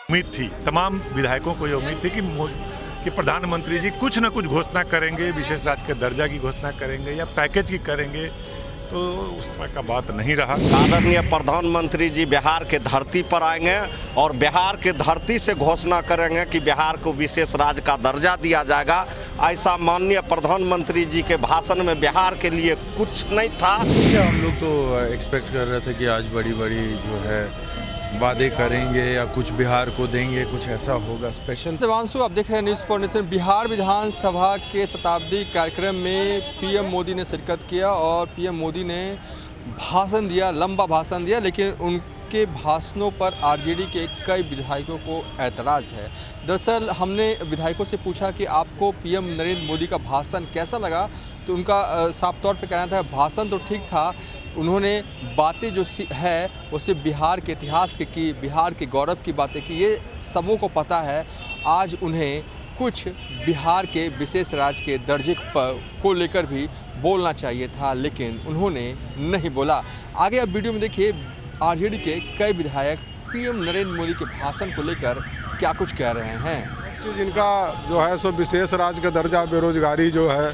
उम्मीद थी, तमाम विधायकों को ये उम्मीद थी कि प्रधानमंत्री जी कुछ न कुछ घोषणा करेंगे, विशेष राज्य के दर्जा की घोषणा करेंगे या पैकेज की करेंगे, तो उस तरह का बात नहीं रहा। आदरणीय प्रधानमंत्री जी बिहार के धरती पर आएंगे और बिहार के धरती से घोषणा करेंगे कि बिहार को विशेष राज्य का दर्जा दिया जाएगा। ऐसा माननीय प्रधानमंत्री जी के भाषण में बिहार के लिए कुछ नहीं था। हम लोग तो एक्सपेक्ट कर रहे थे कि आज बड़ी बड़ी जो है वादे करेंगे या कुछ बिहार को देंगे, कुछ ऐसा होगा स्पेशल। देवांशु, आप देख रहे हैं न्यूज़ फॉर नेशन। बिहार विधानसभा के शताब्दी कार्यक्रम में पीएम मोदी ने शिरकत किया और पीएम मोदी ने भाषण दिया, लंबा भाषण दिया, लेकिन उनके भाषणों पर आरजेडी के कई विधायकों को ऐतराज़ है। दरअसल हमने विधायकों से पूछा कि आपको पीएम नरेंद्र मोदी का भाषण कैसा लगा, तो उनका साफ तौर पे कहना था भाषण तो ठीक था, उन्होंने बातें जो है वो सिर्फ बिहार के इतिहास की, बिहार के गौरव की बातें की। ये सबों को पता है। आज उन्हें कुछ बिहार के विशेष राज्य के दर्जे को लेकर भी बोलना चाहिए था, लेकिन उन्होंने नहीं बोला। आगे आप वीडियो में देखिए आरजेडी के कई विधायक पीएम नरेंद्र मोदी के भाषण को लेकर क्या कुछ कह रहे हैं। जिनका जो है सो विशेष राज्य का दर्जा, बेरोजगारी जो है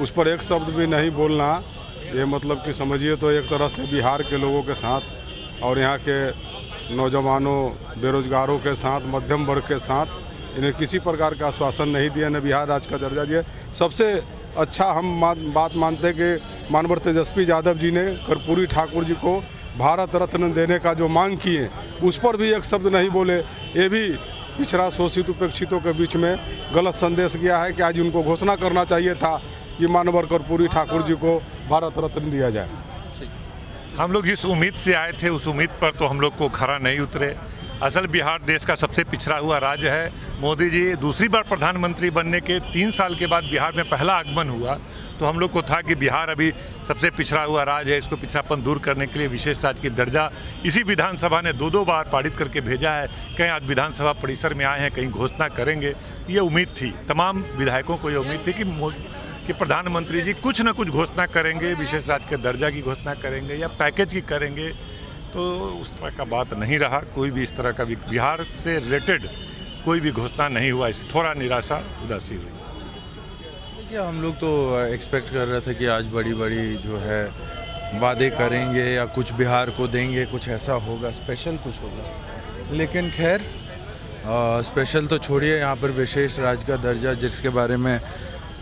उस पर एक शब्द भी नहीं बोलना, ये मतलब कि समझिए तो एक तरह से बिहार के लोगों के साथ और यहाँ के नौजवानों, बेरोजगारों के साथ, मध्यम वर्ग के साथ इन्हें किसी प्रकार का आश्वासन नहीं दिया, न बिहार राज्य का दर्जा दिया। सबसे अच्छा हम बात मानते हैं कि मानवर तेजस्वी यादव जी ने कर्पूरी ठाकुर जी को भारत रत्न देने का जो मांग किए, उस पर भी एक शब्द नहीं बोले। ये भी पिछड़ा, शोषित, उपेक्षितों के बीच में गलत संदेश गया है कि आज उनको घोषणा करना चाहिए था कि मानवर कर्पूरी ठाकुर जी को भारत रत्न दिया जाए। हम लोग जिस उम्मीद से आए थे उस उम्मीद पर तो हम लोग को खरा नहीं उतरे। असल बिहार देश का सबसे पिछड़ा हुआ राज्य है। मोदी जी दूसरी बार प्रधानमंत्री बनने के 3 साल के बाद बिहार में पहला आगमन हुआ, तो हम लोग को था कि बिहार अभी सबसे पिछड़ा हुआ राज्य है, इसको पिछड़ापन दूर करने के लिए विशेष राज्य की दर्जा इसी विधानसभा ने 2 बार पारित करके भेजा है। कहीं आज विधानसभा परिसर में आए हैं, कहीं घोषणा करेंगे। ये उम्मीद थी, तमाम विधायकों को ये उम्मीद थी कि प्रधानमंत्री जी कुछ न कुछ घोषणा करेंगे, विशेष राज्य के दर्जा की घोषणा करेंगे या पैकेज की करेंगे, तो उस तरह का बात नहीं रहा। कोई भी इस तरह का बिहार से रिलेटेड कोई भी घोषणा नहीं हुआ, इससे थोड़ा निराशा, उदासी हुई। देखिए, हम लोग तो एक्सपेक्ट कर रहे थे कि आज बड़ी बड़ी जो है वादे करेंगे या कुछ बिहार को देंगे, कुछ ऐसा होगा स्पेशल, कुछ होगा। लेकिन खैर, स्पेशल तो छोड़िए, यहाँ पर विशेष राज्य का दर्जा जिसके बारे में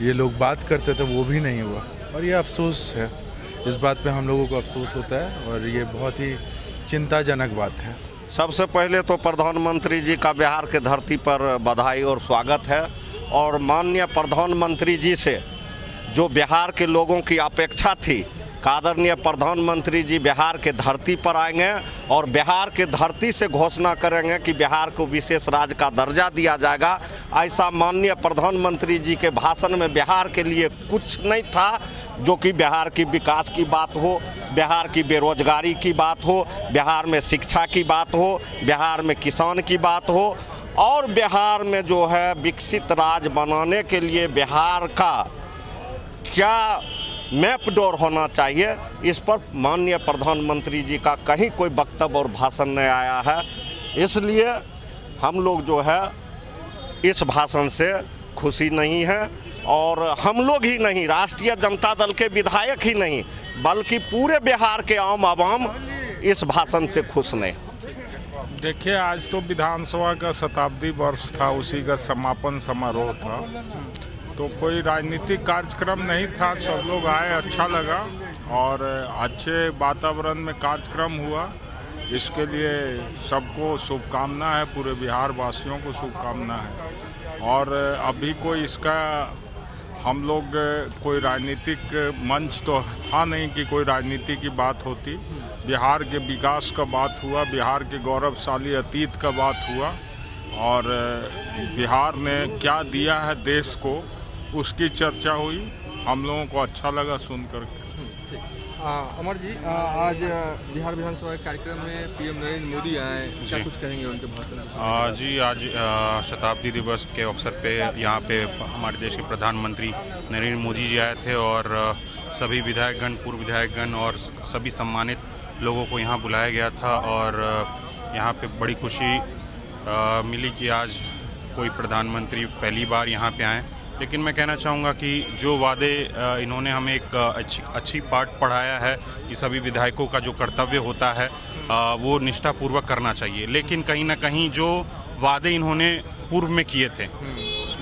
ये लोग बात करते थे वो भी नहीं हुआ, और ये अफसोस है। इस बात पे हम लोगों को अफसोस होता है और ये बहुत ही चिंताजनक बात है। सबसे पहले तो प्रधानमंत्री जी का बिहार के धरती पर बधाई और स्वागत है, और माननीय प्रधानमंत्री जी से जो बिहार के लोगों की अपेक्षा थी, आदरणीय प्रधानमंत्री जी बिहार के धरती पर आएंगे और बिहार के धरती से घोषणा करेंगे कि बिहार को विशेष राज्य का दर्जा दिया जाएगा। ऐसा माननीय प्रधानमंत्री जी के भाषण में बिहार के लिए कुछ नहीं था, जो कि बिहार की विकास की बात हो, बिहार की बेरोजगारी की बात हो, बिहार में शिक्षा की बात हो, बिहार में किसान की बात हो, और बिहार में जो है विकसित राज्य बनाने के लिए बिहार का क्या मैप डोर होना चाहिए, इस पर माननीय प्रधानमंत्री जी का कहीं कोई वक्तव्य और भाषण नहीं आया है। इसलिए हम लोग जो है इस भाषण से खुशी नहीं है, और हम लोग ही नहीं, राष्ट्रीय जनता दल के विधायक ही नहीं, बल्कि पूरे बिहार के आम आवाम इस भाषण से खुश नहीं। देखिए, आज तो विधानसभा का शताब्दी वर्ष था, उसी का समापन समारोह था, तो कोई राजनीतिक कार्यक्रम नहीं था। सब लोग आए, अच्छा लगा और अच्छे वातावरण में कार्यक्रम हुआ। इसके लिए सबको शुभकामना है, पूरे बिहार वासियों को शुभकामना है। और अभी कोई इसका हम लोग कोई राजनीतिक मंच तो था नहीं कि कोई राजनीति की बात होती। बिहार के विकास का बात हुआ, बिहार के गौरवशाली अतीत का बात हुआ, और बिहार ने क्या दिया है देश को उसकी चर्चा हुई। हम लोगों को अच्छा लगा सुन करके। अमर जी, आज बिहार विधानसभा के कार्यक्रम में पीएम नरेंद्र मोदी आए, क्या कुछ कहेंगे उनके भाषण? जी, आज शताब्दी दिवस के अवसर पे यहाँ पे हमारे देश के प्रधानमंत्री नरेंद्र मोदी जी आए थे, और सभी विधायकगण, पूर्व विधायकगण और सभी सम्मानित लोगों को यहाँ बुलाया गया था, और यहाँ पे बड़ी खुशी मिली कि आज कोई प्रधानमंत्री पहली बार यहाँ पे आए। लेकिन मैं कहना चाहूँगा कि जो वादे इन्होंने हमें एक अच्छी पाठ पढ़ाया है कि सभी विधायकों का जो कर्तव्य होता है वो निष्ठापूर्वक करना चाहिए। लेकिन कहीं ना कहीं जो वादे इन्होंने पूर्व में किए थे,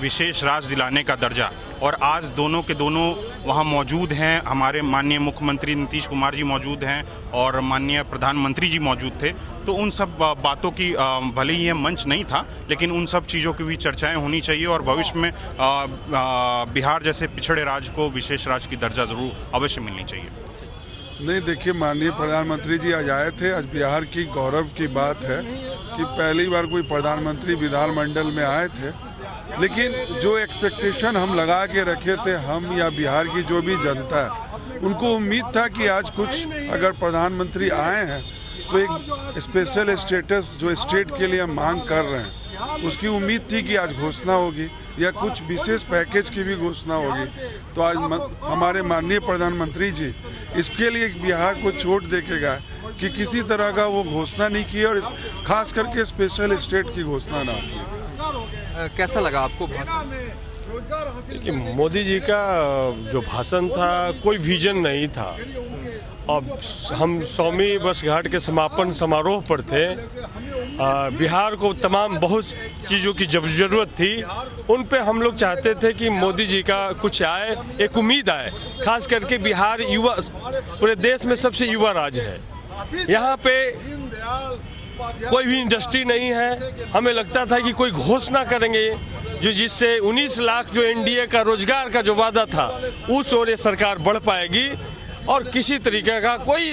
विशेष राज्य दिलाने का दर्जा, और आज दोनों के दोनों वहाँ मौजूद हैं। हमारे माननीय मुख्यमंत्री नीतीश कुमार जी मौजूद हैं और माननीय प्रधानमंत्री जी मौजूद थे। तो उन सब बातों की भले ही यह मंच नहीं था, लेकिन उन सब चीज़ों की भी चर्चाएं होनी चाहिए और भविष्य में बिहार जैसे पिछड़े राज्य को विशेष राज्य की दर्जा ज़रूर अवश्य मिलनी चाहिए। नहीं, देखिए, माननीय प्रधानमंत्री जी आज आए थे। आज बिहार की गौरव की बात है कि पहली बार कोई प्रधानमंत्री विधानमंडल में आए थे। लेकिन जो एक्सपेक्टेशन हम लगा के रखे थे, हम या बिहार की जो भी जनता है, उनको उम्मीद था कि आज कुछ अगर प्रधानमंत्री आए हैं तो एक स्पेशल स्टेटस जो स्टेट के लिए हम मांग कर रहे हैं, उसकी उम्मीद थी कि आज घोषणा होगी या कुछ विशेष पैकेज की भी घोषणा होगी। तो आज हमारे माननीय प्रधानमंत्री जी इसके लिए बिहार को चोट दे के गए कि किसी तरह का वो घोषणा नहीं की और खास करके स्पेशल स्टेट की घोषणा ना की। कैसा लगा आपको? देखिए, मोदी जी का जो भाषण था, कोई विजन नहीं था। अब हम 100वीं वर्षगांठ के समापन समारोह पर थे। बिहार को तमाम बहुत चीज़ों की जब ज़रूरत थी, उन पे हम लोग चाहते थे कि मोदी जी का कुछ आए, एक उम्मीद आए। खास करके बिहार युवा, पूरे देश में सबसे युवा राज्य है। यहाँ पे कोई भी इंडस्ट्री नहीं है। हमें लगता था कि कोई घोषणा करेंगे जो जिससे 19 लाख जो एनडीए का रोजगार का जो वादा था, उस ओर ये सरकार बढ़ पाएगी। और किसी तरीके का कोई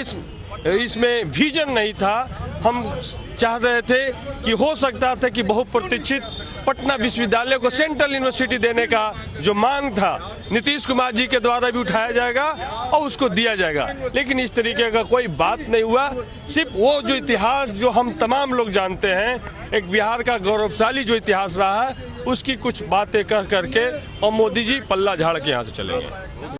इसमें विजन नहीं था। हम चाह रहे थे कि हो सकता था कि बहुप्रतीक्षित पटना विश्वविद्यालय को सेंट्रल यूनिवर्सिटी देने का जो मांग था, नीतीश कुमार जी के द्वारा भी उठाया जाएगा और उसको दिया जाएगा। लेकिन इस तरीके का कोई बात नहीं हुआ। सिर्फ वो जो इतिहास जो हम तमाम लोग जानते हैं, एक बिहार का गौरवशाली जो इतिहास रहा है, उसकी कुछ बातें कह करके और मोदी जी पल्ला झाड़ के यहाँ से चले गए।